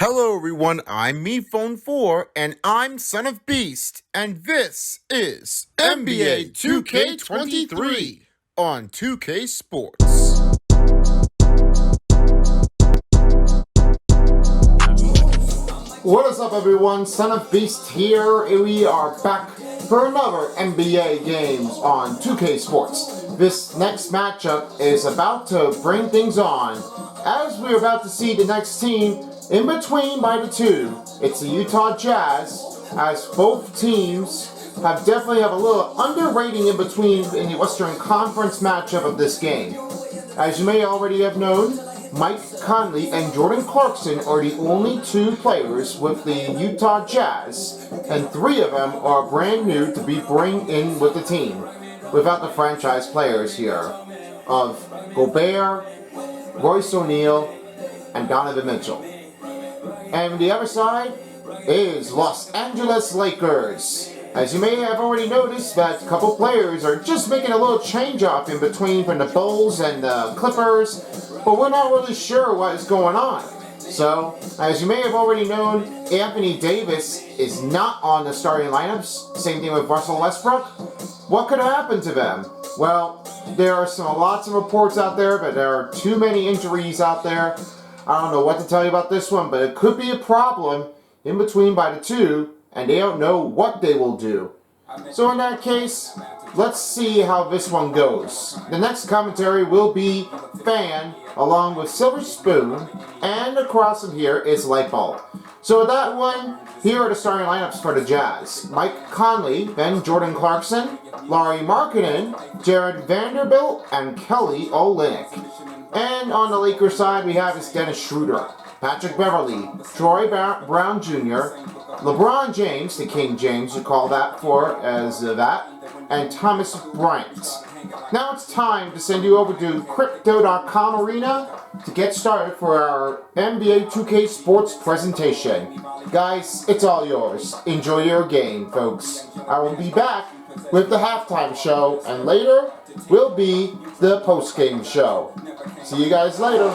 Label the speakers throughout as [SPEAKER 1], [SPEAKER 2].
[SPEAKER 1] Hello everyone, I'm MePhone4 and I'm Son of Beast, and this is NBA2k23 on 2K Sports. What is up everyone, Son of Beast here. We are back for another NBA games on 2K Sports. This next matchup is about to bring things on, as we're about to see the next team in between by the two. It's the Utah Jazz, as both teams definitely have a little underrating in between in the Western Conference matchup of this game. As you may already have known, Mike Conley and Jordan Clarkson are the only two players with the Utah Jazz, and three of them are brand new to be bring in with the team, without the franchise players here of Gobert, Royce O'Neal, and Donovan Mitchell. And the other side is Los Angeles Lakers. As you may have already noticed, that a couple players are just making a little change up in between from the Bulls and the Clippers, but we're not really sure what is going on. So, as you may have already known, Anthony Davis is not on the starting lineups. Same thing with Russell Westbrook. What could happen to them? Well, there are lots of reports out there, but there are too many injuries out there. I don't know what to tell you about this one, but it could be a problem in between by the two, and they don't know what they will do. So in that case, let's see how this one goes. The next commentary will be Fan, along with Silver Spoon, and across from here is Lightbulb. So with that one, here are the starting lineups for the Jazz. Mike Conley, then Jordan Clarkson, Lauri Markkanen, Jared Vanderbilt, and Kelly Olynyk. And on the Lakers side, we have is Dennis Schroeder, Patrick Beverley, Troy Brown Jr., LeBron James, the King James you call that for as that, and Thomas Bryant. Now it's time to send you over to Crypto.com Arena to get started for our NBA 2K Sports presentation. Guys, it's all yours. Enjoy your game, folks. I will be back with the halftime show, and later will be the post-game show. See you guys later.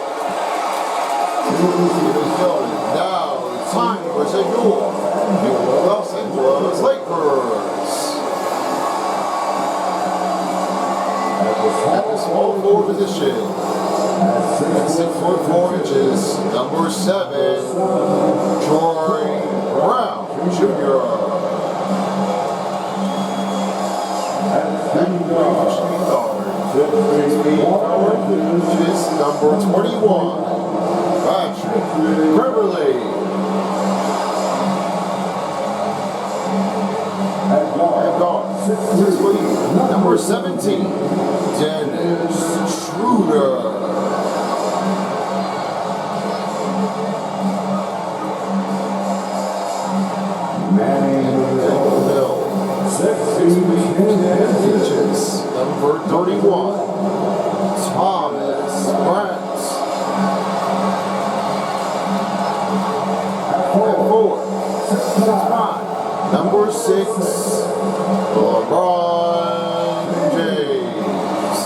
[SPEAKER 1] Now it's time for the Los Angeles Lakers. At the small forward position, at 6'4" number 7, Troy Brown Jr. At number 21, Patrick Beverley. At guard, number 17, Dennis Schroeder. Number 31, Thomas Bryant. At 4, number 6, LeBron James.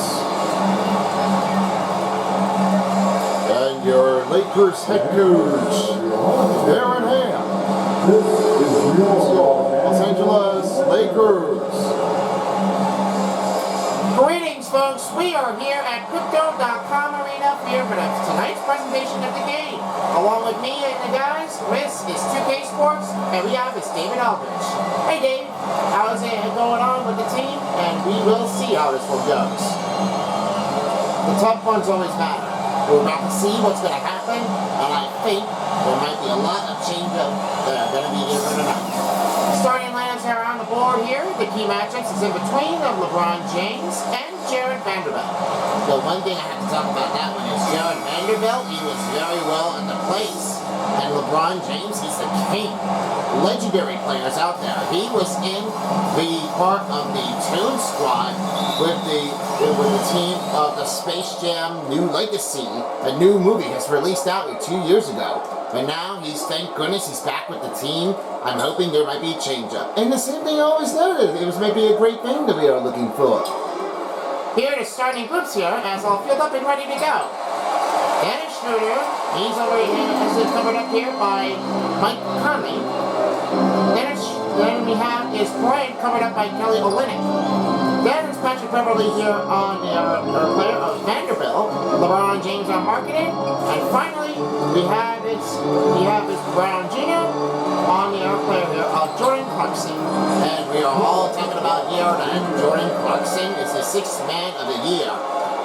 [SPEAKER 1] And your Lakers head coach, Darren Ham. Los Angeles Lakers.
[SPEAKER 2] Greetings, folks. We are here at Crypto.com Arena here for tonight's presentation of the game. Along with me and the guys, this is 2K Sports, and we have David Aldrich. Hey, Dave. How's it going on with the team? And we will see how this one goes. The tough ones always matter. We're about to see what's going to happen, and I think there might be a lot of change-up that are going to be here for tonight. Starting lineups are on the board here. The key matchups is in between of LeBron James and Jared Vanderbilt. The one thing I have to talk about that one is Jared Vanderbilt. He was very well in the place. And LeBron James, he's the king. Legendary players out there. He was in the part of the Toon Squad with the team of the Space Jam New Legacy. A new movie has released out 2 years ago. And now thank goodness he's back with the team. I'm hoping there might be a change up. And the same thing I always noted. It was maybe a great thing that we are looking for.
[SPEAKER 3] Here are the starting groups here, as all filled up and ready to go. Dennis
[SPEAKER 2] Schroeder. He's already covered up here by Mike Conley. Then we have is Bryant covered up by Kelly Olynyk. Then it's Patrick Beverly here on our player of Vanderbilt. LeBron James on marketing. And finally, we have his Brown Jr. on the other player here of Jordan Clarkson. And we are all talking about here that Jordan Clarkson is the 6th man of the year.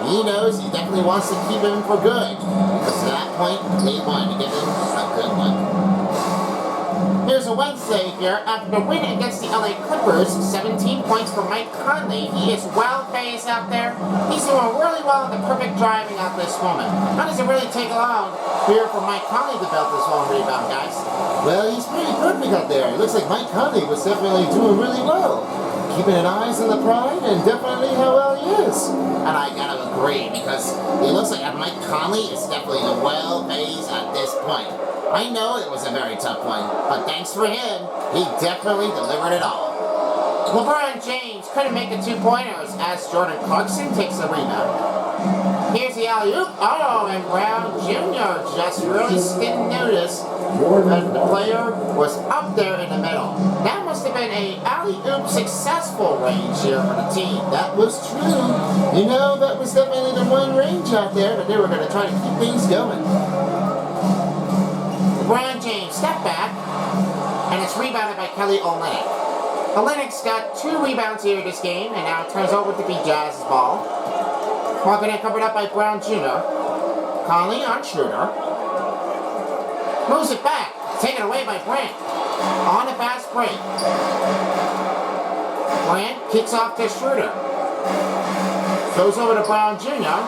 [SPEAKER 2] He knows he definitely wants to keep him for good. Because to that point, they wanted to give him a good one. Here's a Wednesday here. After the win against the LA Clippers, 17 points for Mike Conley. He is well phased out there. He's doing really well in the perfect driving at this moment. How does it really take long here for Mike Conley to build this home rebound, guys?
[SPEAKER 1] Well, he's pretty perfect out there. It looks like Mike Conley was definitely doing really well. Keeping an eye on the pride and definitely how well he is.
[SPEAKER 2] And I gotta agree, because it looks like Mike Conley is definitely well phased at this point. I know it was a very tough one, but thanks for him, he definitely delivered it all. LeBron James couldn't make the 2-pointers as Jordan Clarkson takes the rebound. Here's the alley-oop. Oh, and Brown Jr. just really didn't notice that the player was up there in the middle. That must have been a alley-oop successful range here for the team.
[SPEAKER 1] That was true. You know, that was definitely the one range out there that they were going to try to keep things going.
[SPEAKER 2] LeBron James step back, and it's rebounded by Kelly Olynyk. Olynyk's got 2 rebounds here this game, and now it turns over to be Jazz's ball. Marketing covered up by Brown Jr. Conley on Schroeder. Moves it back, taken away by Brant. On a fast break. Brant kicks off to Schroeder. Goes over to Brown Jr.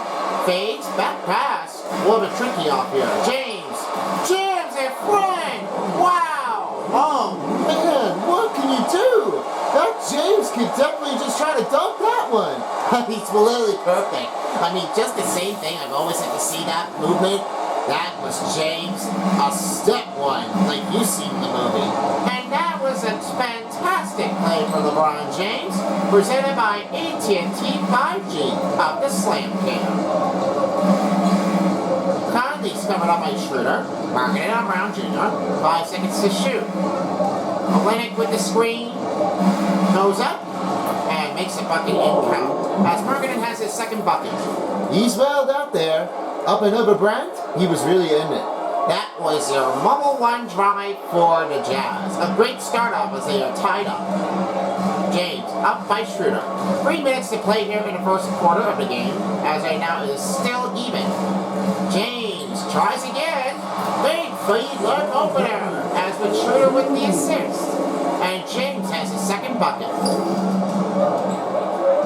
[SPEAKER 2] Fades, back pass. A little bit tricky off here. James jams it front. Wow.
[SPEAKER 1] Oh man, what can you do? That James could definitely just try to dunk that one.
[SPEAKER 2] He's literally perfect. I mean, just the same thing. I've always had to see that movement. That was James, a step one, like you seen in the movie. And that was a fantastic play for LeBron James, presented by AT&T 5G of the Slam Cam. Conley's coming up by Schroeder, marking it on Brown Jr. 5 seconds to shoot. Olynyk with the screen, goes up, and makes a bucket in count. As Markkanen has his second bucket.
[SPEAKER 1] He's well out there. Up and over Brant, he was really in it.
[SPEAKER 2] That was your Mobile 1 drive for the Jazz. A great start off as they are tied up. James up by Schroeder. 3 minutes to play here in the first quarter of the game, as right now it is still even. James tries again. Big feed look opener, as with Schroeder with the assist. And James has his second bucket.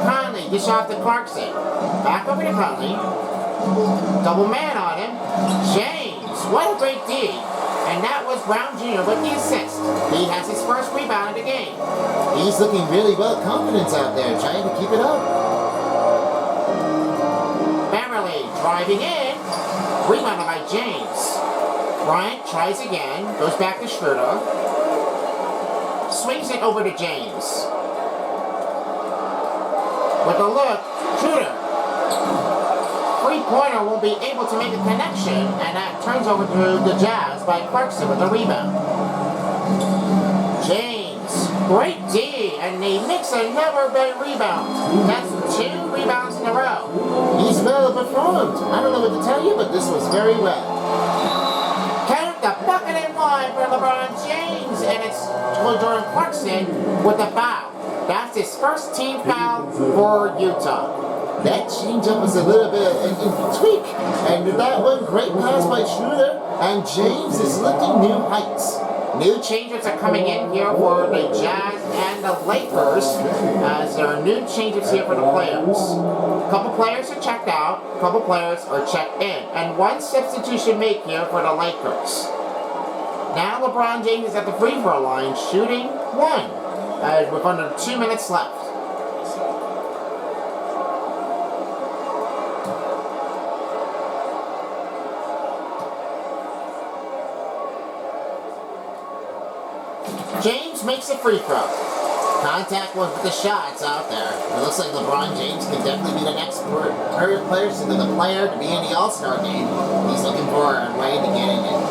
[SPEAKER 2] Conley dish off to Clarkson. Back over to Conley. Double man on him. James, what a great D. And that was Brown Jr. with the assist. He has his first rebound of the game.
[SPEAKER 1] He's looking really well confident out there, trying to keep it up.
[SPEAKER 2] Beverly driving in. Rebounded by James. Bryant tries again. Goes back to Schroeder. Swings it over to James. With a look, Schroeder. 3-pointer won't be able to make a connection, and that turns over to the Jazz by Clarkson with a rebound. James, great D, and he makes another big rebound. That's 2 rebounds in a row.
[SPEAKER 1] He's well performed. I don't know what to tell you, but this was very well.
[SPEAKER 2] Count the bucket and one for LeBron James, and it's Jordan Clarkson with a foul. That's his first team foul for Utah.
[SPEAKER 1] That changeup was a little bit of a tweak. And with that one, great pass by Schroeder, and James is lifting new heights.
[SPEAKER 2] New changes are coming in here for the Jazz and the Lakers, as there are new changes here for the players. A couple players are checked out, a couple players are checked in, and 1 substitution made here for the Lakers. Now LeBron James is at the free throw line, shooting 1, with under 2 minutes left. James makes a free throw. Contact with the shots out there. It looks like LeBron James could definitely be the next person to the player to be in the All-Star game. He's looking for a way to get in it.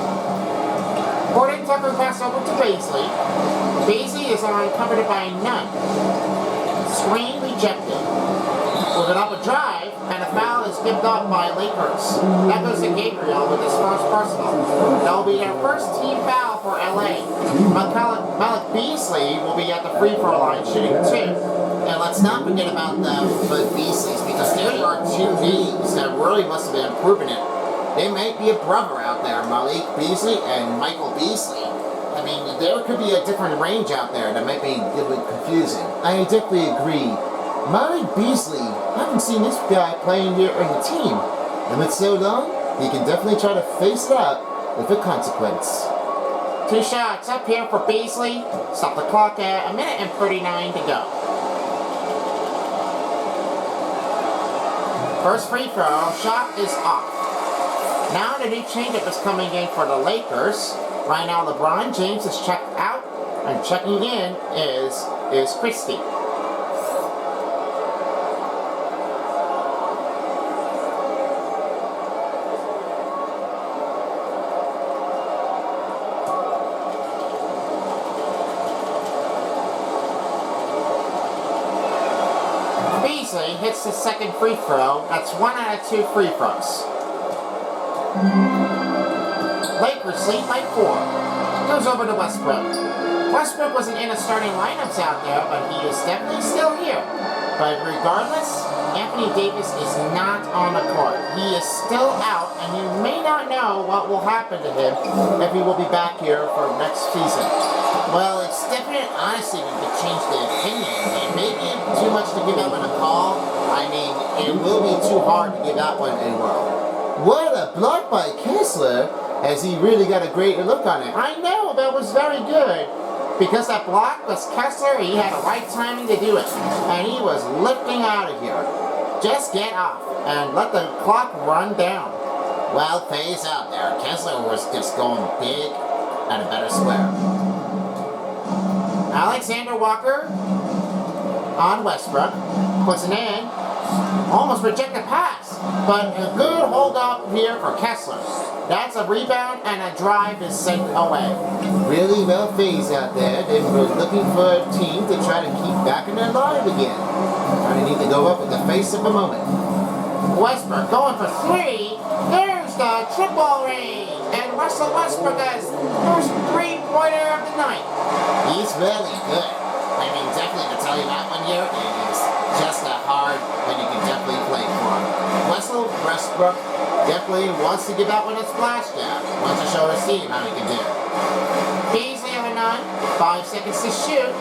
[SPEAKER 2] Gordon Tucker pass over to Beasley. Beasley is uncovered by none. Screen rejected. Moving up a drive, and a foul is given up by Lakers. That goes to Gabriel with his first personal. That'll be their first team foul for LA. Malik Beasley will be at the free throw line shooting 2. And let's not forget about the Beasleys, because there are 2 names that really must have been improving it. There might be a brother out there, Malik Beasley and Michael Beasley. I mean, there could be a different range out there that might be a bit confusing. I definitely agree. Malik Beasley, I haven't seen this guy playing here in the team. And with so long, he can definitely try to face it out with a consequence. 2 shots up here for Beasley. Stop the clock at 1:39 to go. First free throw, shot is off. Now the new changeup is coming in for the Lakers. Right now LeBron James is checked out, and checking in is Christie. Beasley hits the second free throw. That's 1 out of 2 free throws. Lakers lead by 4. Goes over to Westbrook. Westbrook wasn't in the starting lineups out there, but he is definitely still here. But regardless, Anthony Davis is not on the court. He is still out, and you may not know what will happen to him if he will be back here for next season. Well, it's definite honesty we could change the opinion. It may be too much to give out on a call. I mean, it will be too hard to give that one in world. What a block by Kessler, as he really got a great look on it. I know, that was very good. Because that block was Kessler, he had the right timing to do it. And he was lifting out of here. Just get off and let the clock run down. Well, phase out there. Kessler was just going big and a better square. Alexander Walker on Westbrook. Puts it in. Almost rejected pass. But a good hold up here for Kessler. That's a rebound, and a drive is sent away. Really well phased out there. They were looking for a team to try to keep back in their line again. And they need to go up with the face of the moment. Westbrook going for 3. There's the triple range. And Russell Westbrook has first 3-pointer of the night. He's really good. I mean, definitely to tell you that one here, it is just a hard, but you can definitely play for him. Russell Westbrook definitely wants to give that one a splash jab. Wants to show his team how he can do. Beasley over 9, 5 seconds to shoot.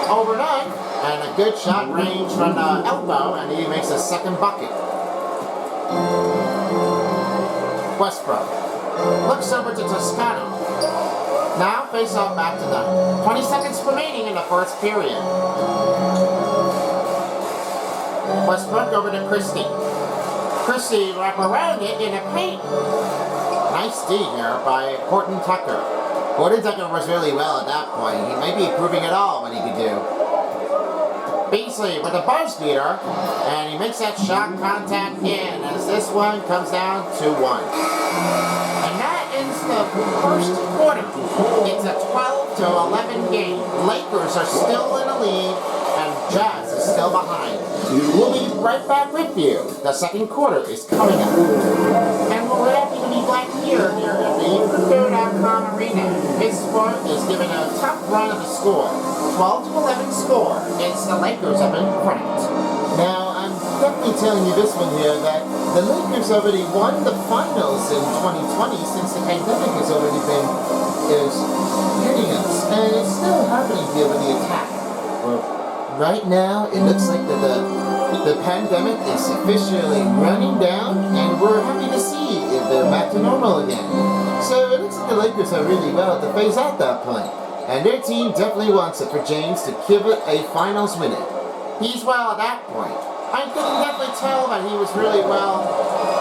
[SPEAKER 2] Over 9, and a good shot range from the elbow, and he makes a second bucket. Westbrook looks over to Toscano. Now face off back to them. 20 seconds remaining in the first period. Westbrook over to Christie. Christie wrap around it in a paint. Nice D here by Horton Tucker. Horton Tucker was really well at that point. He may be proving it all what he could do. Beasley with a buzz beater, and he makes that shot contact in as this one comes down to 1. And that ends the first quarter. It's a 12-11 game. Lakers are still in the lead, and Jazz is still behind. We'll be right back with you. The second quarter is coming up. And we're happy to be back here at the Crypto.com arena. This sport is given a tough run of the score. 12-11 score. It's the Lakers up in front. Now, I'm definitely telling you this one here, that the Lakers already won the finals in 2020 since the pandemic has already been hitting us. And it's still happening here with the attack. Well, right now, it looks like the pandemic is officially running down, and we're happy to see if they're back to normal again. So it looks like the Lakers are really well to phase out that point. And their team definitely wants it for James to give it a finals winner. He's well at that point. I can definitely tell that he was really well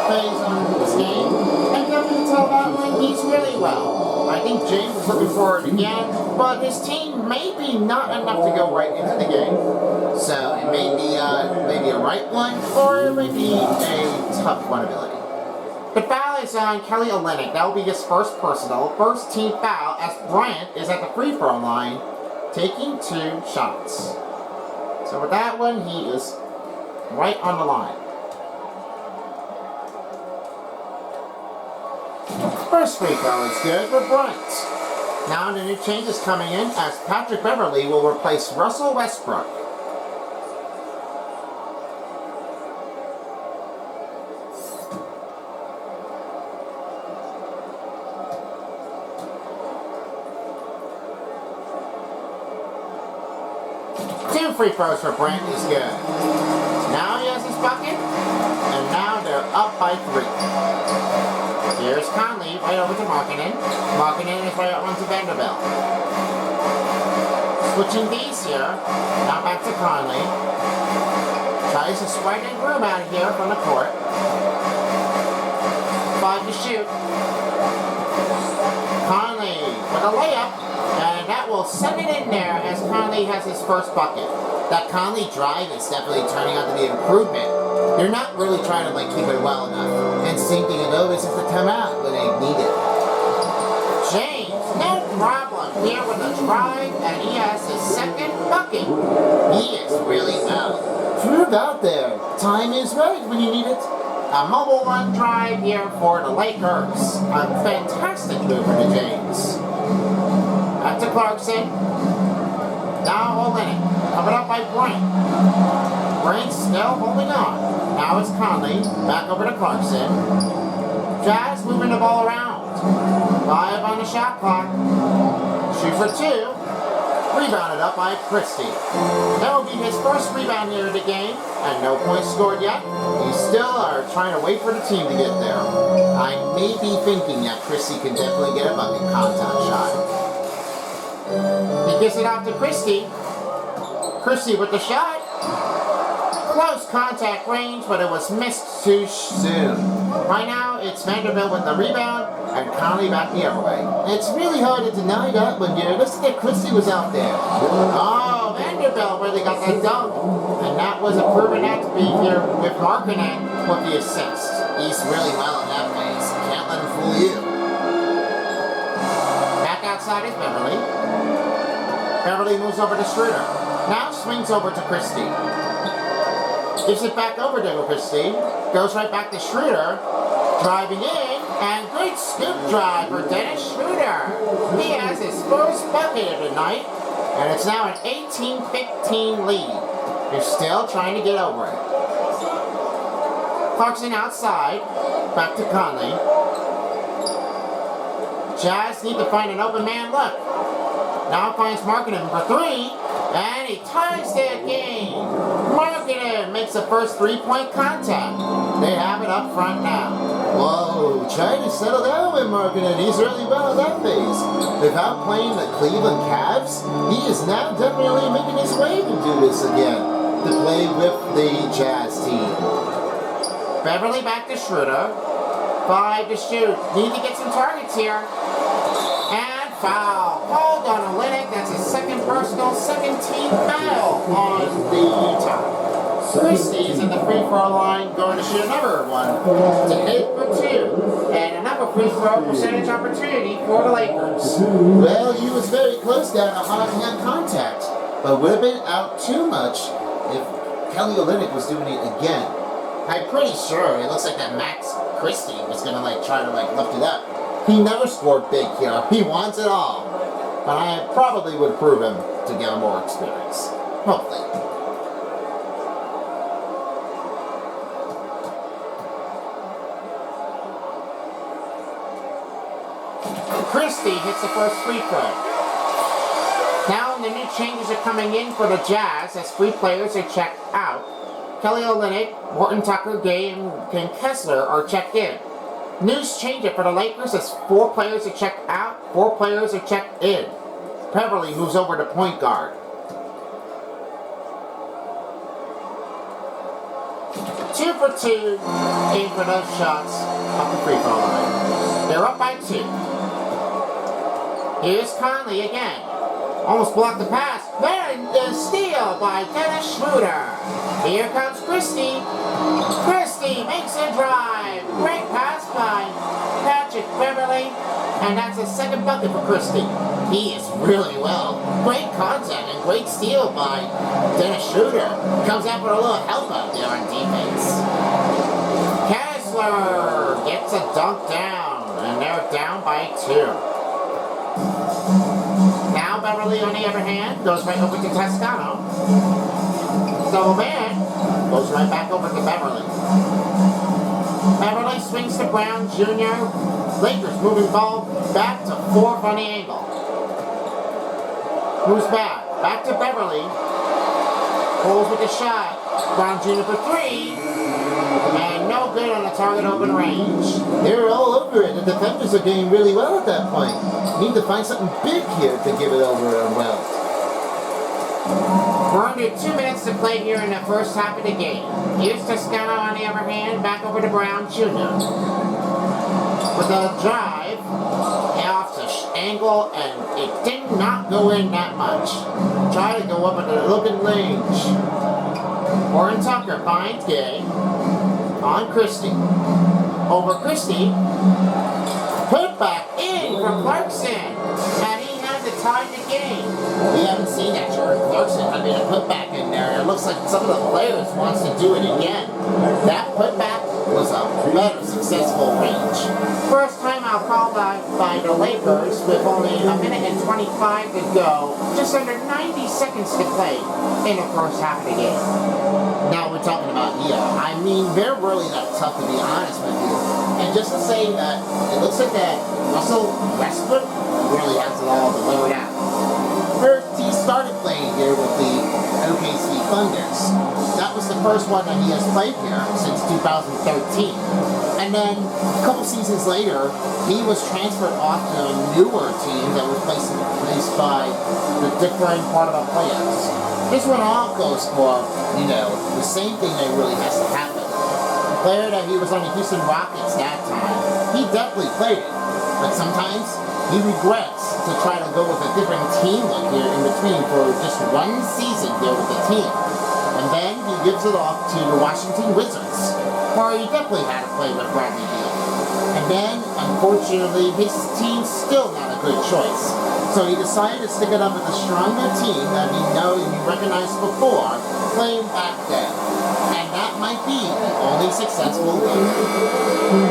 [SPEAKER 2] phased on this game. I can definitely tell that when he's really well. I
[SPEAKER 1] I think James is looking for it again, but his team may be not enough to go right into the game. So it may be maybe a right one, or it may be a tough one ability.
[SPEAKER 2] The foul is on Kelly Olynyk. That will be his first personal, first team foul, as Bryant is at the free throw line, taking 2 shots. So with that one, he is right on the line.
[SPEAKER 1] First free throw is good for Bryant. Now the new change is coming in as Patrick Beverly will replace Russell Westbrook. Two free throws for Bryant is good. Now he has his bucket, and now they're up by 3. Here's Conley right over to Markkanen. Markkanen is right on to Vanderbilt. Switching these here. Now back to Conley. Tries to spread and groom out of here from the court. 5 to shoot. Conley with a layup. And that will send it in there as Conley has his first bucket. That Conley drive is definitely turning out to be an improvement. They're not really trying to keep it well enough. And same thing in Ovis is to come out when they need it.
[SPEAKER 2] James, no problem here with a drive, and he has his second bucket.
[SPEAKER 1] He is really well. Prove out there. Time is right when you need it.
[SPEAKER 2] A mobile one drive here for the Lakers.
[SPEAKER 1] A fantastic move for the James.
[SPEAKER 2] Back to Clarkson. Now Olynyk. Covered up by Bryant.
[SPEAKER 1] Bryant still holding on. Now it's Conley. Back over to Clarkson.
[SPEAKER 2] Jazz moving the ball around.
[SPEAKER 1] 5 on the shot clock. Shoot for 2. Rebounded up by Christie.
[SPEAKER 2] That will be his first rebound here of the game.
[SPEAKER 1] And no points scored yet. They still are trying to wait for the team to get there. I may be thinking that Christie can definitely get a bucket contact shot.
[SPEAKER 2] He gives it off to Christie. Christie with the shot. Close contact range, but it was missed too soon. Right now, it's Vanderbilt with the rebound,
[SPEAKER 1] and Conley back the other way. It's really hard to deny that when you listen that Christie was out there.
[SPEAKER 2] Oh, Vanderbilt really got that dunk. And that was a proven act to be here with Markkanen with the assist.
[SPEAKER 1] He's really well in that place. Can't let him fool you.
[SPEAKER 2] Back outside is Beverly. Beverly moves over to Schroeder. Now swings over to Christie. Gives it back over to Christie. Goes right back to Schroeder. Driving in. And great scoop drive for Dennis Schroeder. He has his first bucket of the night. And it's now an 18-15 lead. They're still trying to get over it. Clarkson outside. Back to Conley. Jazz need to find an open man look. Now finds Markkanen for 3. And he ties that game. Markkanen makes the first 3-point contact. They have it up front now.
[SPEAKER 1] Whoa, trying to settle down with Markkanen. He's really well at that phase. Without playing the Cleveland Cavs, he is now definitely making his way to do this again. To play with the Jazz team.
[SPEAKER 2] Beverly back to Schroeder. 5 to shoot. Need to get some targets here. And foul. Called on Olynyk. That's his second personal, second team foul on the Utah. Christie is at the free throw line going to shoot another one to hit for 2. And another free throw percentage opportunity for the Lakers.
[SPEAKER 1] Well, he was very close down to hand contact, but would have been out too much if Kelly Olynyk was doing it again. I'm pretty sure it looks like that Max Christie was going to try to lift it up. He never scored big here. He wants it all. But I probably would prove him to get more experience. Hopefully.
[SPEAKER 2] Christie hits the first free throw. Now the new changes are coming in for the Jazz as 3 players are checked out. Kelly Olynyk, Morton Tucker, Gay, and Kessler are checked in. News change it for the Lakers as 4 players are checked out, 4 players are checked in. Beverly moves over to point guard. 2 for 2, aim for those shots off the free throw line. They're up by 2. Here's Conley again. Almost blocked the pass. Then the steal by Dennis Schroeder. Here comes Christie. Christie makes a drive. Great pass by Patrick Beverly. And that's a second bucket for Christie. He is really well. Great contact and great steal by Dennis Schroeder. Comes out with a little help out there on defense. Kessler gets a dunk down. And they're down by 2. Now Beverly, on the other hand, goes right over to Toscano. Double man goes right back over to Beverly. Beverly swings to Brown Jr. Lakers moving ball back to 4 on the angle. Moves back. Back to Beverly. Pulls with the shot. Brown Jr. for 3. And no good on the target open range.
[SPEAKER 1] They're all over it. The defenders are getting really well at that point. Need to find something big here to give it over and well.
[SPEAKER 2] We're under 2 minutes to play here in the first half of the game. Here's Toscano on the other hand, back over to Brown Jr. With a drive, off the angle, and it did not go in that much. Try to go up at the looking range. Warren Tucker finds Gay on Christie. Over Christie. Put back in for Clarkson. And he had to tie the game. We haven't seen that Jordan Clarkson. I mean, a putback in there. It looks like some of the players wants to do it again. That putback was a better successful range. First timeout called by the Lakers with only 1 minute and 25 to go. Just under 90 seconds to play in the first half of the game.
[SPEAKER 1] Now we're talking about here. I mean, they're really not tough, to be honest with you. And just to say that it looks like that Russell Westbrook really has it all delivered out. First, he started playing here with the OKC Thunders. That was the first one that he has played here since 2013. And then a couple seasons later, he was transferred off to a newer team that was placed by the different part of the playoffs. This one all goes for, the same thing that really has to happen. The player that he was on the Houston Rockets that time, he definitely played it. But sometimes he regrets to try to go with a different team look here in between for just 1 season here with the team. And then he gives it off to the Washington Wizards, where he definitely had to play with Bradley Beal. And then, unfortunately, his team's still not a good choice. So he decided to stick it up with a stronger team that he recognized before, playing back then. And that might be the only successful way.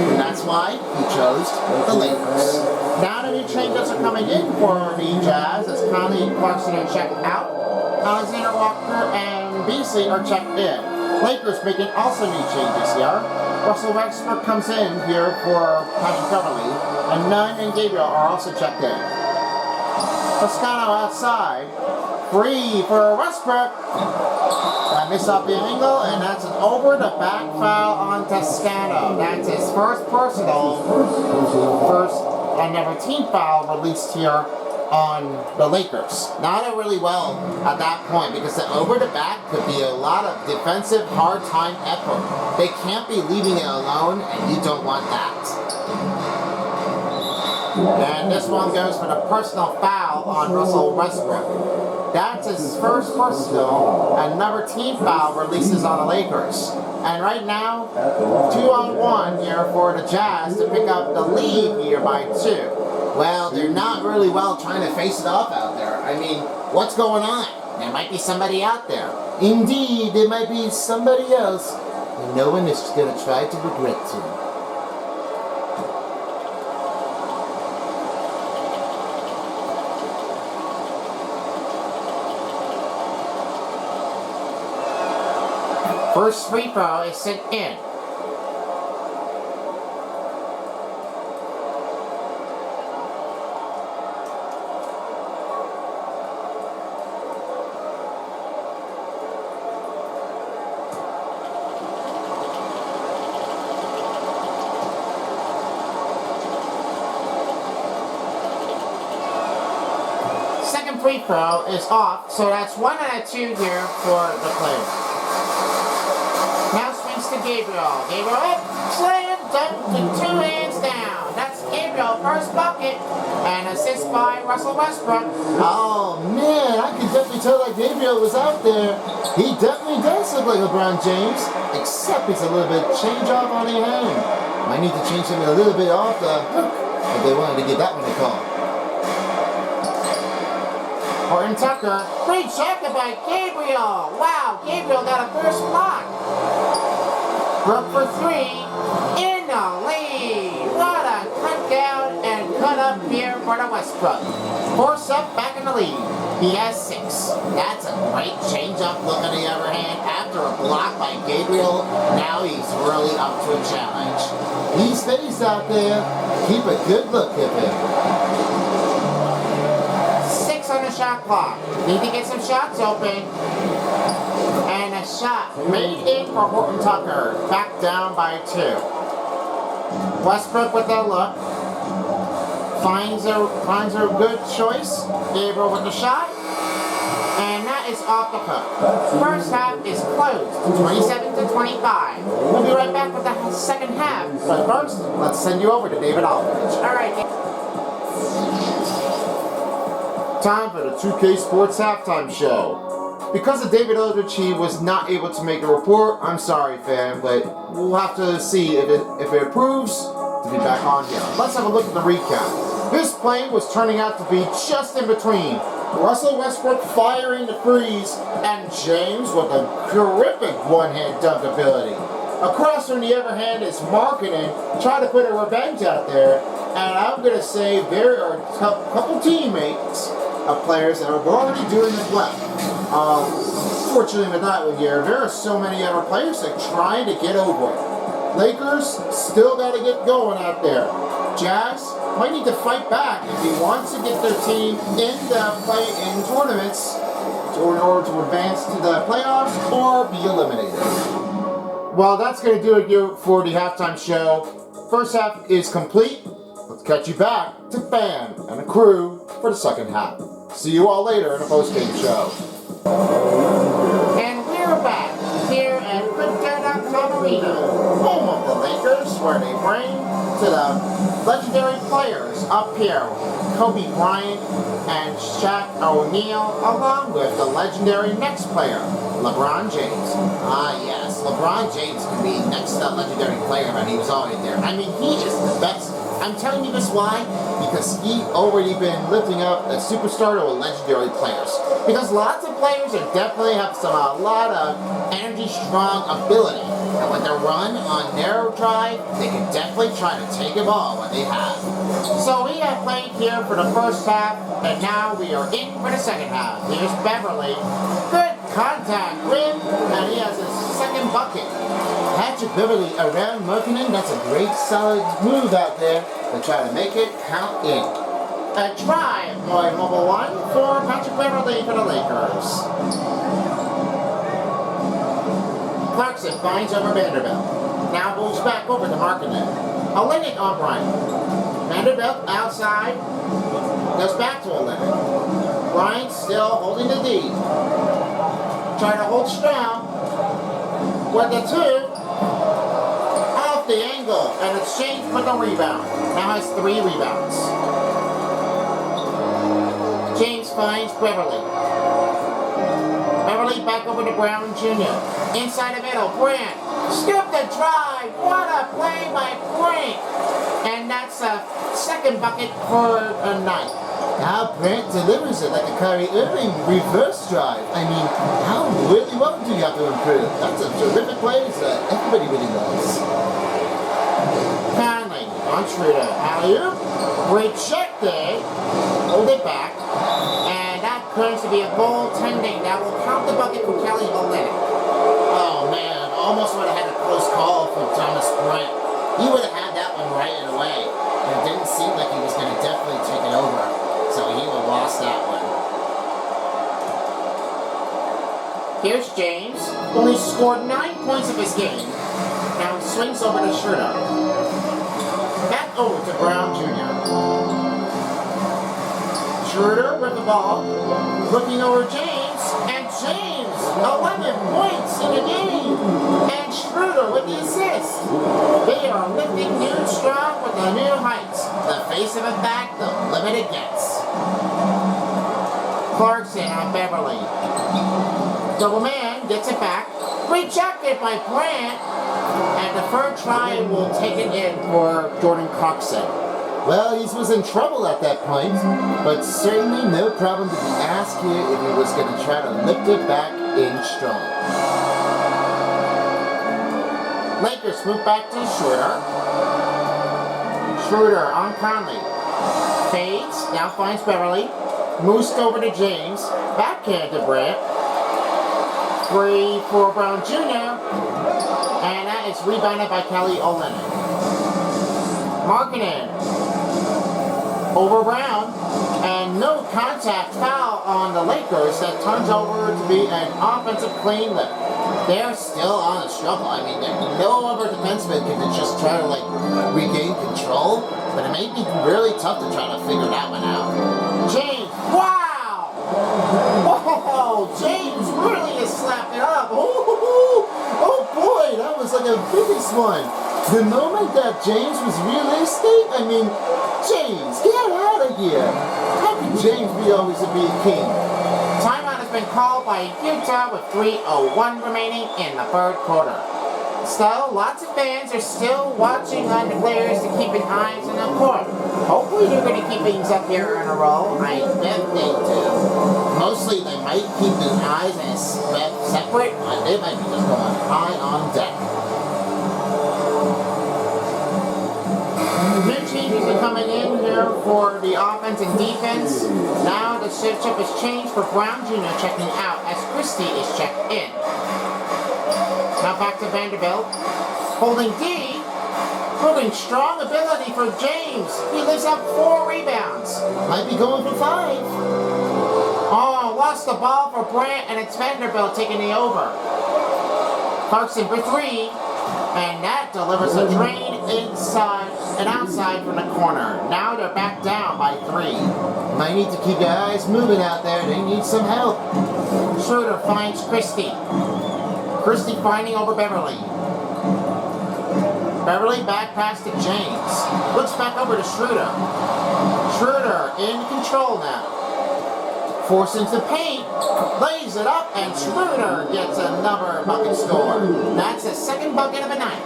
[SPEAKER 1] And that's why he chose the Lakers. Now the new changes are coming in for the Jazz as Conley, Clarkson are checked out. Alexander Walker and Beasley are checked in. Lakers making also new changes here. Russell Westbrook comes in here for Patrick Beverly, and Nunn and Gabriel are also checked in. Toscano outside, free for Westbrook. I miss off the angle, and that's an over-the-back foul on Toscano. That's his first and never team foul released here on the Lakers. Not really well at that point because the over-the-back could be a lot of defensive hard time effort. They can't be leaving it alone, and you don't want that. And this one goes for the personal foul on Russell Westbrook. That's his first personal. Another team foul releases on the Lakers. And right now, 2-on-1 here for the Jazz to pick up the lead here by 2. Well, they're not really well trying to face it off out there. I mean, what's going on? There might be somebody out there. Indeed, there might be somebody else. And no one is going to try to regret to. First free throw is sent in. Second free throw is off, so that's 1 out of 2 here for the player. Now swings to Gabriel. Gabriel up, slam, dunk, with 2 hands down. That's Gabriel.
[SPEAKER 2] Gabriel, first bucket. And assist by Russell Westbrook.
[SPEAKER 1] Oh man, I could definitely tell that Gabriel was out there. He definitely does look like LeBron James, except he's a little bit change off on the hand. Might need to change him a little bit off the hook if they wanted to get that one to call.
[SPEAKER 2] Horton Tucker, great shot by Gabriel. Wow, Gabriel got a first block. Brook for three, in the lead. What a cut down and cut up here for the Westbrook. Force up, back in the lead. He has 6. That's a great change-up look on the other hand. After a block by Gabriel, now he's really up to a challenge.
[SPEAKER 1] He stays out there. Keep a good look at him.
[SPEAKER 2] 6 on the shot clock. Need to get some shots open. And a shot made in for Horton Tucker. Back down by 2. Westbrook with that look. Finds a good choice. Gabriel with the shot. And that is off the hook. First half is closed. 27-25. We'll be right back with the second half. But first, let's send you over to David Aldridge. All right.
[SPEAKER 1] Time for the 2K Sports Halftime Show. Because of David Aldridge, he was not able to make a report. I'm sorry, fam, but we'll have to see if it approves to be back on here. Let's have a look at the recap. This play was turning out to be just in between Russell Westbrook firing the freeze and James with a terrific one-hand dunk ability. Across from the other hand is Markkanen trying to put a revenge out there, and I'm going to say there are a couple teammates of players that are already doing as well. Fortunately with that one here, there are so many other players that are trying to get over it. Lakers still got to get going out there. Jazz might need to fight back if he wants to get their team in the play-in tournaments in order to advance to the playoffs or be eliminated. Well, that's going to do it here for the halftime show. First half is complete. Let's catch you back to Bam and the crew for the second half. See you all later in the post-game show.
[SPEAKER 2] And we're back here at Crypto.com Arena, home of the Lakers, where they bring to the legendary players up here, Kobe Bryant and Shaq O'Neal, along with the legendary next player, LeBron James. Ah yes, LeBron James can be next to that legendary player, and he was already there. I mean, he is the best. I'm telling you this why? Because he already been lifting up a superstar to legendary players. Because lots of players are definitely have a lot of energy, strong ability. And when they run on their drive, they can definitely try to take a ball when they have. So we have played here for the first half, and now we are in for the second half. Here's Beverly. Good contact, rim, and he has his second bucket.
[SPEAKER 1] Patrick Beverly around Markkanen, that's a great solid move out there to try to make it count in.
[SPEAKER 2] A drive by Mobile 1 for Patrick Beverly for the Lakers. Clarkson finds over Vanderbilt. Now moves back over to Markkanen. Olenek on Bryant. Vanderbilt outside. Goes back to Olenek. Bryant still holding the D. Trying to hold strong. With the 2. Off the angle. And exchange for the rebound. Now has 3 rebounds. James finds Beverly. Beverly back over to Brown Jr. Inside the middle, Grant. Scoop the drive. What a play by Grant. And that's a second bucket for a night.
[SPEAKER 1] Now Grant delivers it like a Kyrie Irving reverse drive. I mean, how really well do you have to improve? That's a terrific play that everybody really loves.
[SPEAKER 2] Conley on Schroeder. Alley-oop. Great check there. Hold it back. And that turns to be a goaltending. That will count the bucket for Kelly Olynyk.
[SPEAKER 1] Oh man, almost would have had a close call for Thomas Bryant. He would have had that one right away. But it didn't seem like he was going to definitely take it over. So he would have lost that one.
[SPEAKER 2] Here's James. Only scored 9 points of his game. Now he swings over to Schroeder. Back over to Brown Jr. Schroeder with the ball. Looking over James. And James, 11 points in the game. And Schroeder with the assist. They are lifting new strong with the new heights. The face of a fact, the limit it gets. Clarkson on Beverly. Double man gets it back. Rejected by Brant. And the third try will take it in for Jordan Clarkson.
[SPEAKER 1] Well, he was in trouble at that point, but certainly no problem to be asked here if he was going to try to lift it back in strong.
[SPEAKER 2] Lakers move back to Schroeder. Schroeder on Conley. Fades, now finds Beverly. Moves over to James. Backhand to Brant. 3 for Brown Jr. And that is rebounded by Kelly Olynyk. Markkanen over Brown. And no contact foul on the Lakers that turns over to be an offensive clean lift. They're still on a struggle. I mean, no other defenseman can just try to regain control, but it may be really tough to try to figure that one out. James, wow! Whoa, James really has slapped it up.
[SPEAKER 1] Oh boy, that was like a biggest one. The moment that James was realistic, I mean, James, get out of here. How can James be always be a king?
[SPEAKER 2] Timeout has been called by Utah with 3:01 remaining in the third quarter. Still, lots of fans are still watching on the players to keep an eyes on the court. Hopefully they're going to keep things up here in a row.
[SPEAKER 1] I bet they do. Mostly they might keep their eyes separate, and they might be just going high on deck.
[SPEAKER 2] New changes are coming in here for the offense and defense. Now the shift has changed for Brown Jr. checking out as Christie is checked in. Now back to Vanderbilt. Holding D. Proving strong ability for James. He lifts up 4 rebounds.
[SPEAKER 1] Might be going for 5.
[SPEAKER 2] Oh, lost the ball for Brant, and it's Vanderbilt taking the over. Clarkson for 3. And that delivers a drain inside and outside from the corner. Now they're back down by 3.
[SPEAKER 1] Might need to keep their eyes moving out there. They need some help.
[SPEAKER 2] Schroeder finds Christie. Christie finding over Beverly. Beverly back pass to James. Looks back over to Schroeder. Schroeder in control now. Forcing the paint. Lays it up, and Schroeder gets another bucket score. That's his second bucket of the night.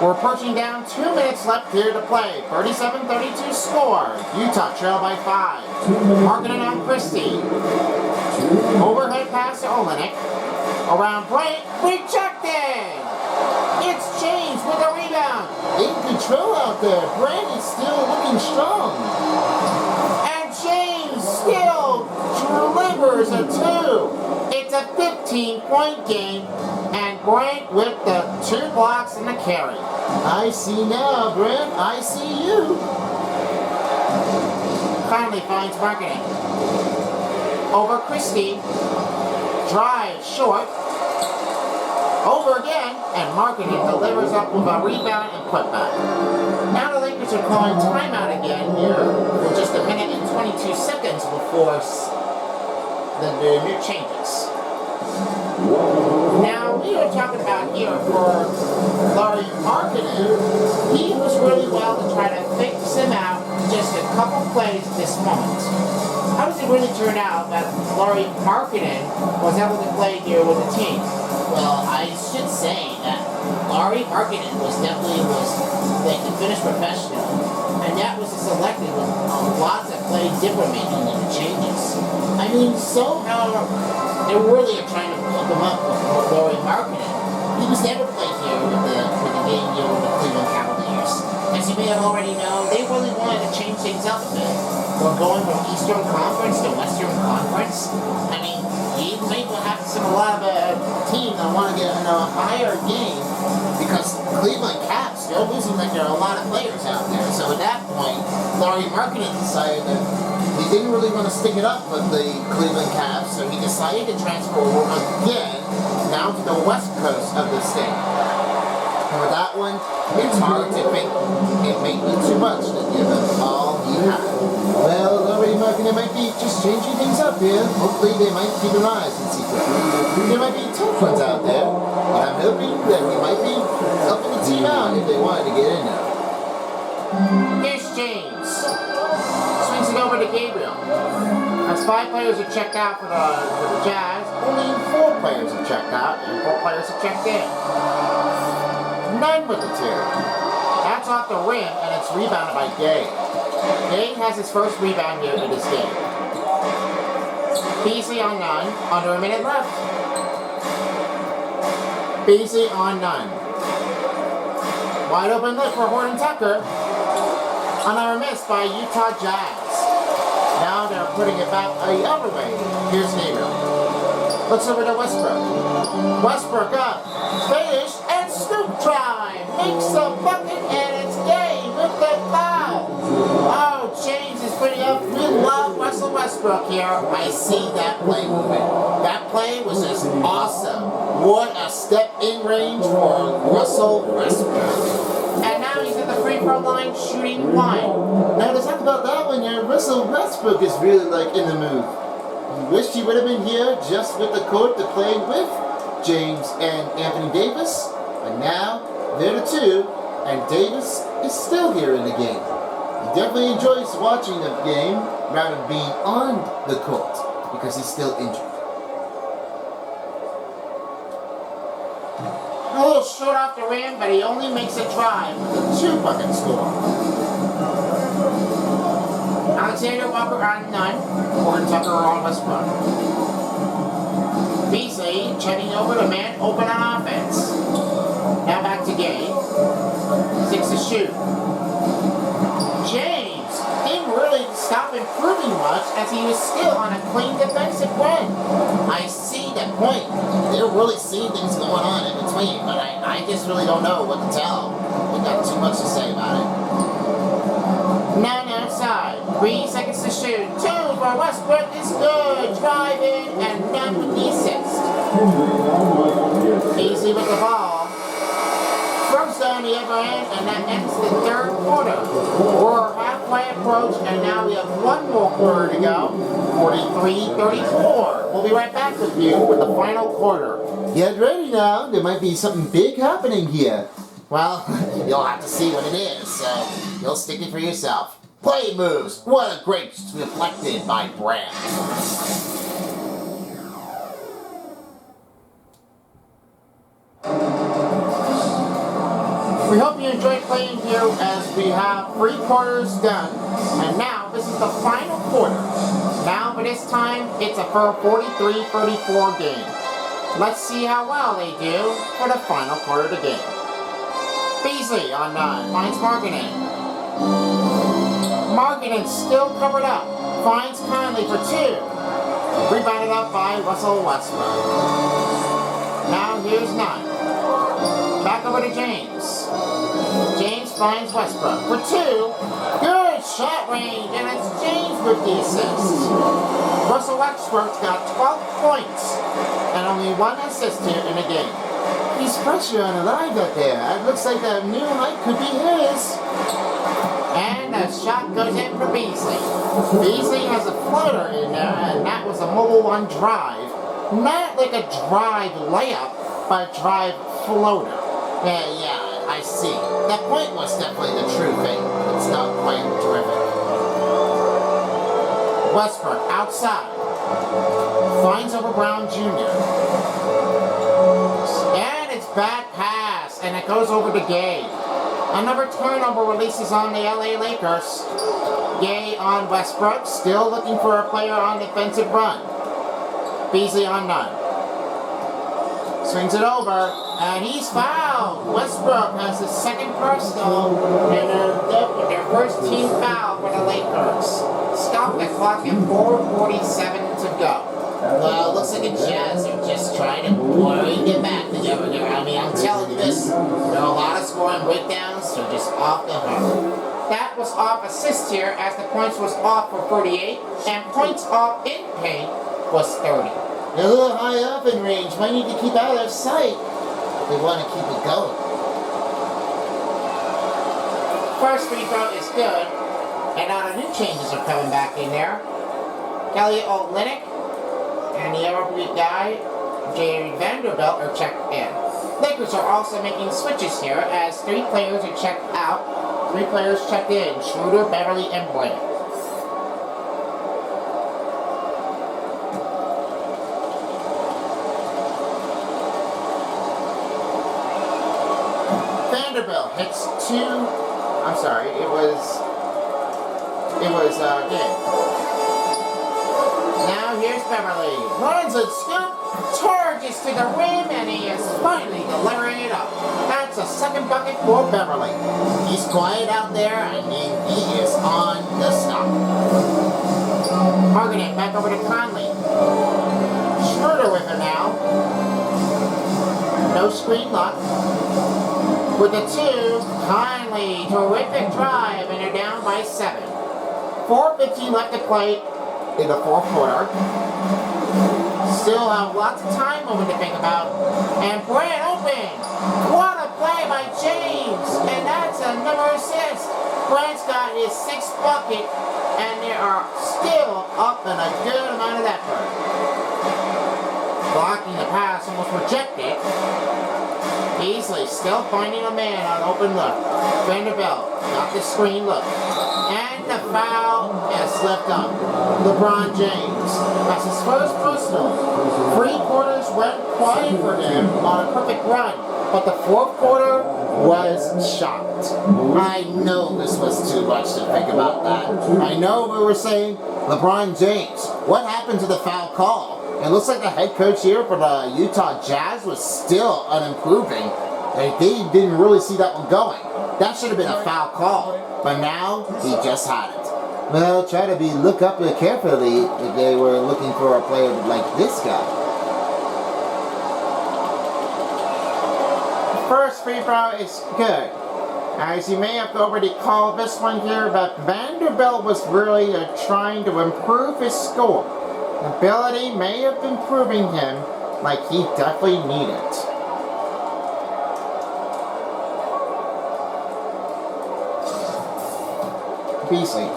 [SPEAKER 2] We're approaching down 2 minutes left here to play. 37-32 score. Utah trail by 5. Markkanen on Christie. Overhead pass to Olynyk. Around Brant. Rejected! It's James with a rebound.
[SPEAKER 1] In control out there. Brant is still looking strong.
[SPEAKER 2] And James still delivers a 2. It's a 15-point game. And Brant with the 2 blocks and the carry.
[SPEAKER 1] I see now, Brent. I see you.
[SPEAKER 2] Conley finds Markkanen. Over Christie. Drive short. Over again. And Markkanen delivers up with a rebound and putback. Now the Lakers are calling timeout again here for just a minute and 22 seconds before the new changes. Now, we are talking about here for Larry Markkanen. He was really well to try to fix him out just a couple plays at this moment. How does it really turn out that Larry Markkanen was able to play here with the team?
[SPEAKER 3] Well, I should say that Larry Markkanen was like the finished professional, and that was selected with lots of play different making and the changes. I mean, however, they really are trying to hook him up with Larry Markkanen. He was never played here with the game here with the Cleveland Cavaliers. As you may have already known, they really wanted to change things up a bit.
[SPEAKER 2] We're going from Eastern Conference to Western Conference.
[SPEAKER 3] I mean, he was able to have a lot of teams that want to get in a higher game because Cleveland Caps, they're losing like there are a lot of players out there. So at that point, Larry Markkanen decided that he didn't really want to stick it up with the Cleveland Caps, so he decided to transfer again down to the west coast of the state.
[SPEAKER 1] And with that one, it's hard to think it may be too much to give him all he had. Well, Larry Markkanen might be just changing things up here. Hopefully they might keep their eyes in secret. There might be tough ones out there, but I'm hoping that we might be helping the team out if they wanted to get in there.
[SPEAKER 2] Here's James. Swings it over to Gabriel. As 5 players are checked out for the Jazz, only 4 players are checked out and 4 players are checked in. None with the 2. That's off the rim and it's rebounded by Gay. Gay has his first rebound here in this game. Beasley on 9, under a minute left. Beasley on 9. Wide open look for Horton Tucker. Another miss by Utah Jazz. Now they're putting it back the other way. Here's Gabriel. Looks over to Westbrook. Westbrook up. Finish and Snoop drive. Makes the bucket and it's game with the foul. Oh, James is putting up. We love Russell Westbrook here. I see that play movement. That play was just awesome. What a step in range for Russell Westbrook. And now he's at the free throw line shooting 1.
[SPEAKER 1] Now to talk about that one, Russell Westbrook is really like in the mood. He wished he would have been here just with the court to play with James and Anthony Davis, but now they're the 2, and Davis is still here in the game. He definitely enjoys watching the game rather than being on the court because he's still injured.
[SPEAKER 2] A little short off the rim, but he only makes a drive with a 2-bucket score. Alexander Walker on 9, Horton Tucker on Westbrook. Beasley checking over the man open on offense. Now back to Gay. 6 to shoot. James didn't really stop improving much as he was still on a clean defensive run. I see that point. They're really seeing things going on in between, but I just really don't know what to tell. We've got too much to say about it. 9 outside. 3 seconds to shoot. 2 for Westbrook is good. Drive in and none with the assist. Easy with the ball. Throws down the other end, and that ends the 3rd quarter. We're halfway approach, and now we have 1 more quarter to go. 43-34. We'll be right back with you with the final quarter.
[SPEAKER 1] Get ready now, there might be something big happening here.
[SPEAKER 2] Well, you'll have to see what it is, so you'll stick it for yourself. Play moves. What a great reflected by Brand. We hope you enjoyed playing here as we have 3 quarters done. And now, this is the final quarter. Now, for this time, it's a 43-34 game. Let's see how well they do for the final quarter of the game. Beasley on 9, finds Markkanen. Markkanen still covered up, finds Conley for 2. Rebounded up by Russell Westbrook. Now here's 9. Back over to James. James finds Westbrook for 2. Good shot range, and it's James with the assist. Russell Westbrook's got 12 points and only 1 assist here in the game.
[SPEAKER 1] He's pressure on the line out there. It looks like that new height could be his.
[SPEAKER 2] And the shot goes in for Beasley. Beasley has a floater in there, and that was a mobile 1 drive. Not like a drive layup, but a drive floater. Yeah, I see. That point was definitely the true thing. It's not quite terrific. Westbrook outside. Finds over Brown Jr. And it's bad pass, and it goes over to Gay. Another turnover releases on the LA Lakers. Gay on Westbrook, still looking for a player on defensive run. Beasley on 9. Swings it over, and he's fouled. Westbrook has his 2nd personal, and with their first team foul for the Lakers. Stop the clock at 4:47 to go. Well, it looks like the Jazz are just trying to bring it back together here. I mean, I'm telling you this, there are a lot of scoring breakdowns, so just off the hook. That was off assist here, as the points was off for 38, and points off in paint was 30.
[SPEAKER 1] They're a little high up in range. Might need to keep out of sight if they want to keep it going.
[SPEAKER 2] First free throw is good, and now the new changes are coming back in there. Kelly Olynyk and the other guy, Jerry Vanderbilt, are checked in. Lakers are also making switches here as 3 players are checked out three players checked in. Schroeder, Beverly, and Brant. Vanderbilt hits two. I'm sorry, it was game. Now here's Beverly. Runs a scoop, charges to the rim, and he is finally delivering it up. That's a second bucket for Beverly.
[SPEAKER 3] He's quiet out there. I mean, he is on the stop.
[SPEAKER 2] Targeting back over to Conley. Schroeder with it now. No screen luck. With the two, Conley, terrific drive, and they're down by 7. 4:15 left to play in the fourth quarter. Still have lots of time over to think about. And Brant open. What a play by James. And that's another assist. Brant's got his 6th bucket, and they are still up in a good amount of effort. Blocking the pass, almost rejected. Beasley still finding a man on open look. Vanderbilt got the screen look. And the foul has slipped up. LeBron James has his first personal. 3 quarters went quiet for him on a perfect run, but the fourth quarter was shocked. I know this was too much to think about that. I know we were saying LeBron James. What happened to the foul call? It looks like the head coach here for the Utah Jazz was still unimproving. They didn't really see that one going. That should have been a foul call. But now, he just had it. Well, try to look up carefully if they were looking for a player like this guy. First free throw is good. As you may have already called this one here, but Vanderbilt was really trying to improve his score. Ability may have been proving him like he definitely needed. Beasley.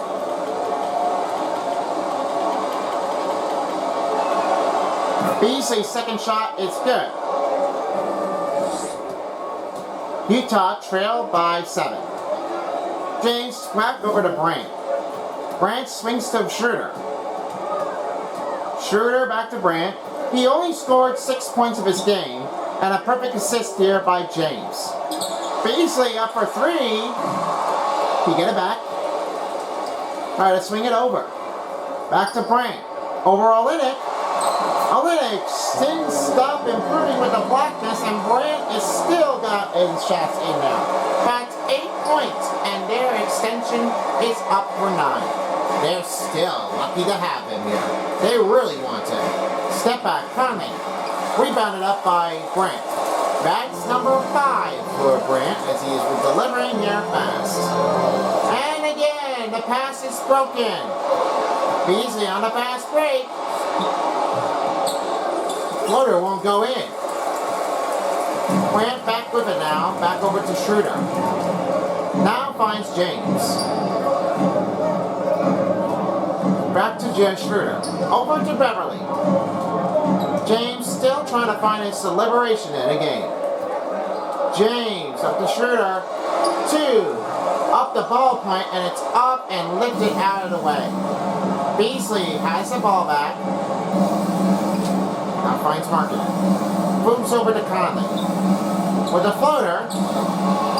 [SPEAKER 2] Beasley's second shot is good. Utah trailed by 7. James swept over to Brant. Brant swings to Schroeder. Schroeder back to Brant. He only scored 6 points of his game, and a perfect assist here by James. Beasley up for 3. He get it back. Try to swing it over. Back to Brant. Over Olynyk. Olynyk didn't stop improving with the blackness, and Brant is still got his shots in now. That's 8 points, and their extension is up for 9. They're still lucky to have him here. They really want him. Step back, Conley. Rebounded up by Brant. That's number 5 for Brant as he is delivering here fast. And again, the pass is broken. Beasley on the fast break. Floater won't go in. Brant back with it now. Back over to Schroeder. Now finds James. Back to Schroeder. Over to Beverly. James still trying to find his liberation in a game. James up to Schroeder. 2. Up the ball point, and it's up and lifted out of the way. Beasley has the ball back. Now finds Market. Moves over to Conley. With a floater.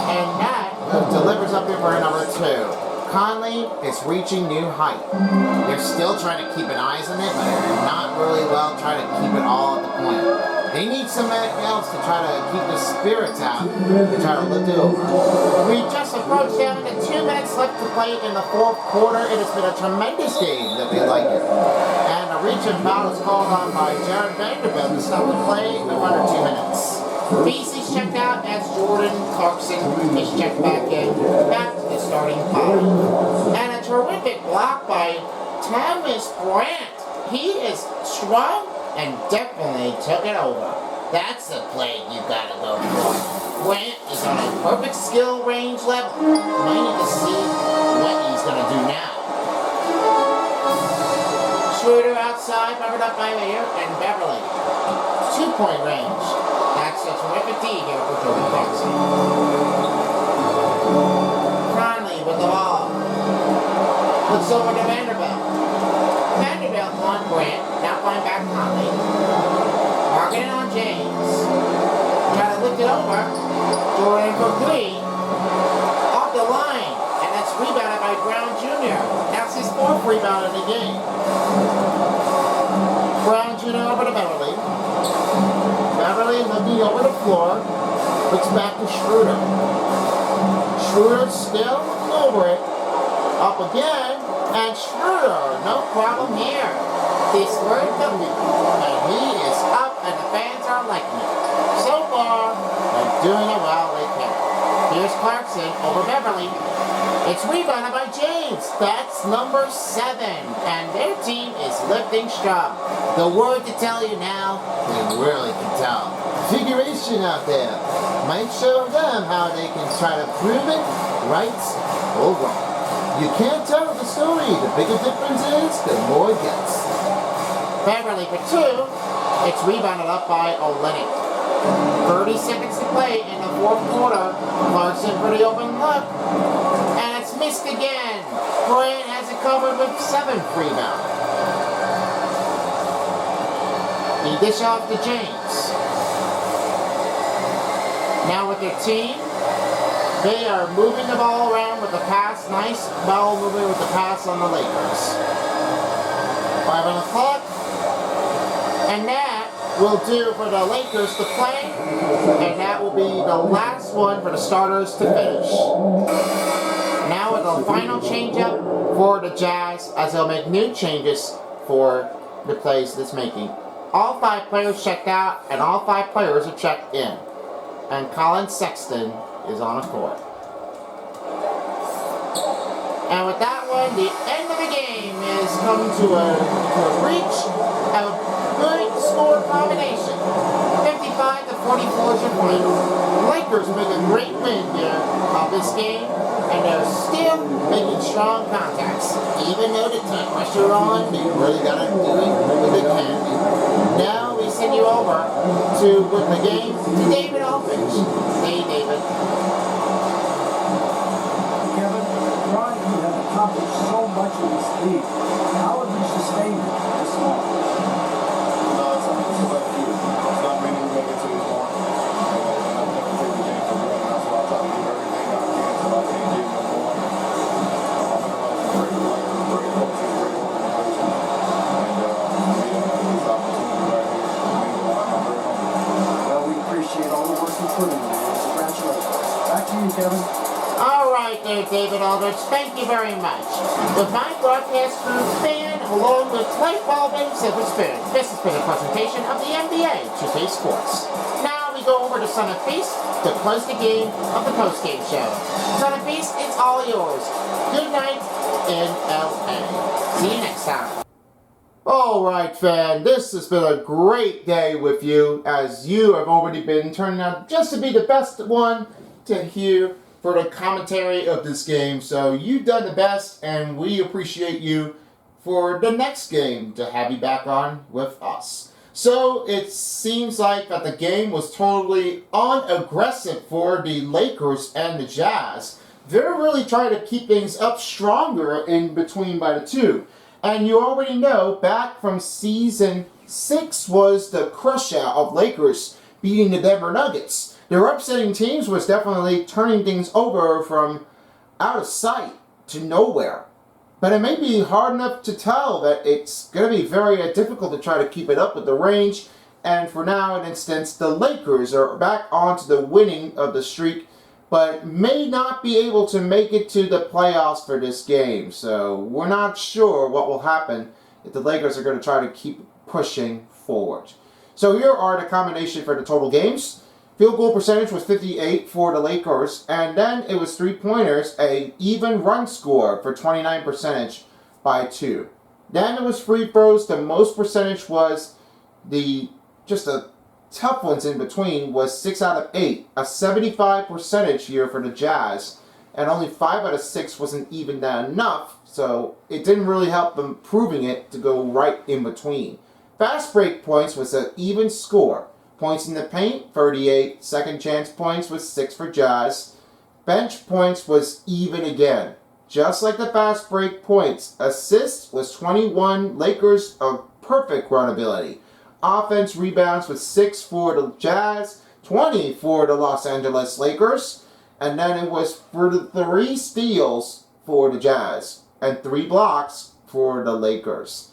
[SPEAKER 2] And that delivers up there for number 2. Conley is reaching new height. They're still trying to keep an eyes on it, but they're not really well trying to keep it all at the point. They need somebody else to try to keep the spirits out to try to lift it over. We just approached down to 2 minutes left to play in the fourth quarter. It has been a tremendous game that we like it. And a reach and foul is called on by Jared Vanderbilt to stop the play in under 2 minutes. Beasley's checked out as Jordan Clarkson is checked back in. Back to the starting five. And a terrific block by Thomas Brant. He is strong and definitely took it over. That's the play you gotta go for. Brant is on a perfect skill range level. We need to see what he's gonna do now. Schroeder outside, covered up by Mayer and Beverly. 2-point range. That's a terrific D here for Jordan Clarkson. Conley
[SPEAKER 3] Beverly with the ball. Looks over to Vanderbilt. Vanderbilt on Grant. Now playing back Conley. Marking it on James. Trying to lift it over. Jordan for three. Off the line. And that's rebounded by Brown Jr. That's his fourth rebound of the game.
[SPEAKER 1] Brown Jr. over to Beverly. Beverly looking over the floor. Looks back to Schroeder. Schroeder still looking over it. Up again. And Schroeder, no problem here.
[SPEAKER 3] This word
[SPEAKER 1] And he is up and the fans are liking it. So far, they're doing it well they can.
[SPEAKER 3] Here's Clarkson over Beverly.
[SPEAKER 1] It's rebounded by James. That's number 7.
[SPEAKER 3] And their team is lifting strong.
[SPEAKER 1] The word to tell you now, they really can tell. Figuration out there. Might show them how they can try to prove it right or wrong. You can't tell the story. The bigger difference is, the more it gets.
[SPEAKER 3] Beverly for two. It's rebounded up by Olynyk. 30 seconds to play in the fourth quarter. Clarkson for the open look. And it's missed again. Bryant has it covered with 7th rebound. He dish off to James. Now with their team, they are moving the ball around with the pass. Nice ball movement with the pass on the Lakers. 5 on the clock. And that will do for the Lakers to play. And that will be the last one for the starters to finish. Now with the final changeup for the Jazz as they'll make new changes for the plays that's making. All 5 players checked out and all 5 players are checked in. And Colin Sexton is on the court. And with that one, the end of the game is come to a reach. A good score combination. 55 to 44 is your final. The Lakers make a great win here of this game, and they're still making strong contacts. Even though the time pressure on, they really gotta do it what they can. Now we send you over to with the game to David Aldridge. Hey, David.
[SPEAKER 4] Kevin, Brian has accomplished so much in this league. How have you sustained it this long?
[SPEAKER 5] It's not many who make it to this point. And I've never taken the game for granted. That's why I try to do everything I can so I can't get no more. I'm in a great players, great coaches, great organization. And this opportunity right here, I'm very humble.
[SPEAKER 4] Well, we appreciate all the work you put in there. Congratulations. Back to you, Kevin.
[SPEAKER 3] All right there, David Aldridge. Thank you very much. With my broadcast crew, fan, along with Light Bulb and Silver Spirit, this has been a presentation of the NBA2k Sports. Now we go over to Son of Feast to close the game of the post-game show. Son of Feast, it's all yours. Good night in LA. See you next time.
[SPEAKER 1] Alright, fan, this has been a great day with you, as you have already been turning out just to be the best one to hear for the commentary of this game. So you've done the best, and we appreciate you for the next game to have you back on with us. So it seems like that the game was totally unaggressive for the Lakers and the Jazz. They're really trying to keep things up stronger in between by the two. And you already know, back from Season 6 was the crush out of Lakers beating the Denver Nuggets. Their upsetting teams was definitely turning things over from out of sight to nowhere. But it may be hard enough to tell that it's going to be very difficult to try to keep it up with the range. And for now, in instance, the Lakers are back onto the winning of the streak, but may not be able to make it to the playoffs for this game. So we're not sure what will happen if the Lakers are going to try to keep pushing forward. So here are the combination for the total games. Field goal percentage was 58 for the Lakers, and then it was three-pointers, a even run score for 29% by 2. Then it was free throws. The most percentage was just a tough ones in between was 6 out of 8, a 75% here for the Jazz, and only 5 out of 6 wasn't even that enough, so it didn't really help them proving it to go right in between. Fast break points was an even score. Points in the paint, 38. Second chance points was 6 for Jazz. Bench points was even again. Just like the fast break points, assists was 21 Lakers of perfect run ability. Offense rebounds with 6 for the Jazz, 20 for the Los Angeles Lakers, and then it was for the 3 steals for the Jazz and 3 blocks for the Lakers.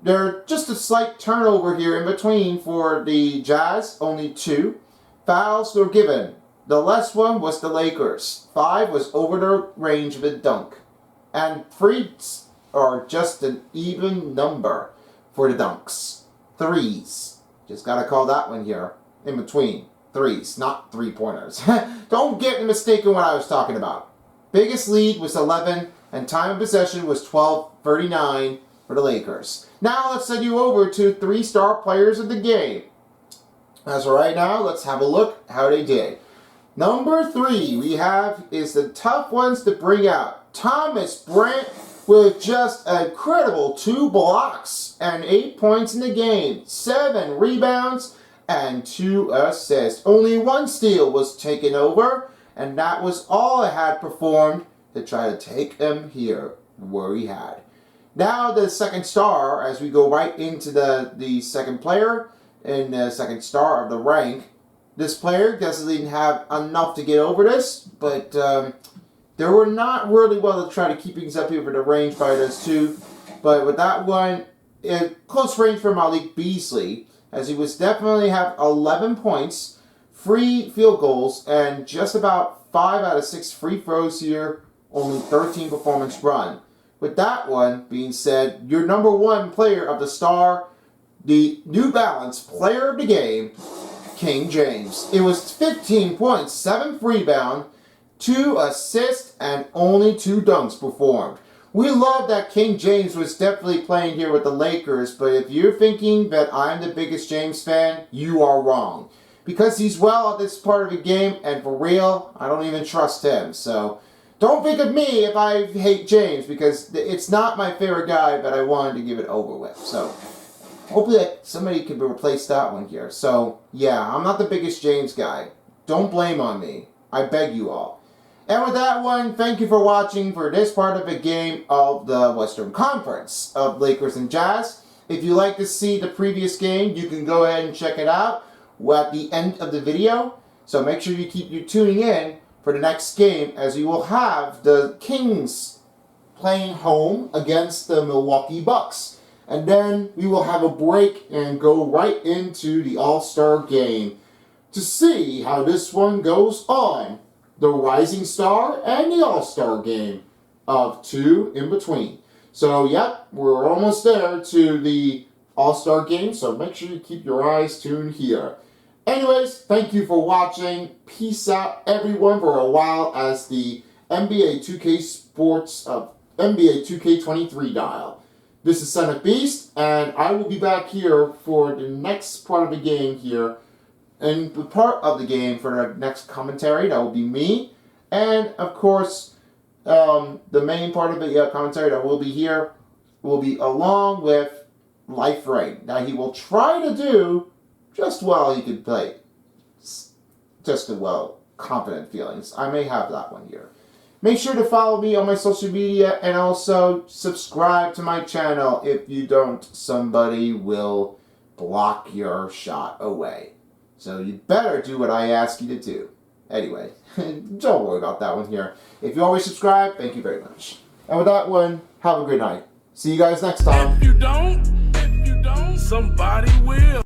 [SPEAKER 1] There's just a slight turnover here in between for the Jazz, only 2. Fouls were given. The less one was the Lakers. 5 was over the range of a dunk. And frees are just an even number for the dunks. 3s. Just gotta call that one here. In between. 3s, not 3-pointers. Don't get mistaken what I was talking about. Biggest lead was 11, and time of possession was 12:39 for the Lakers. Now let's send you over to 3-star players of the game. As of right now, let's have a look how they did. Number 3 we have is the tough ones to bring out. Thomas Bryant with just a incredible 2 blocks and 8 points in the game, 7 rebounds, and 2 assists. Only 1 steal was taken over, and that was all I had performed to try to take him here where he had. Now the second star, as we go right into the second player and the second star of the rank. This player doesn't have enough to get over this, but they were not really well to try to keep things up here for the range by those 2. But with that one, close range for Malik Beasley, as he was definitely have 11 points, 3 field goals, and just about 5 out of 6 free throws here, only 13 performance run. With that one being said, your number 1 player of the star, the New Balance player of the game, King James. It was 15 points, 7 rebounds, 2 assists, and only 2 dunks performed. We love that King James was definitely playing here with the Lakers, but if you're thinking that I'm the biggest James fan, you are wrong. Because he's well at this part of the game, and for real, I don't even trust him. So don't think of me if I hate James, because it's not my favorite guy, but I wanted to give it over with. So hopefully somebody could replace that one here. So yeah, I'm not the biggest James guy. Don't blame on me. I beg you all. And with that one, thank you for watching for this part of the game of the Western Conference of Lakers and Jazz. If you like to see the previous game, you can go ahead and check it out at the end of the video. So make sure you keep tuning in for the next game, as you will have the Kings playing home against the Milwaukee Bucks. And then we will have a break and go right into the All-Star game to see how this one goes on. The Rising Star and the All-Star game of 2 in between. So, yep, we're almost there to the All-Star game, so make sure you keep your eyes tuned here. Anyways, thank you for watching. Peace out, everyone, for a while as the NBA 2K Sports of NBA 2k23 dial. This is Son of Beast, and I will be back here for the next part of the game here. And the part of the game for the next commentary, that will be me. And, of course, the main part of the commentary that will be here will be along with Life Rain. Now, he will try to do just well he can play. Just a confident feelings. I may have that one here. Make sure to follow me on my social media and also subscribe to my channel. If you don't, somebody will block your shot away. So you better do what I ask you to do. Anyway, don't worry about that one here. If you always subscribe, thank you very much. And with that one, have a good night. See you guys next time.
[SPEAKER 6] If you don't, somebody will.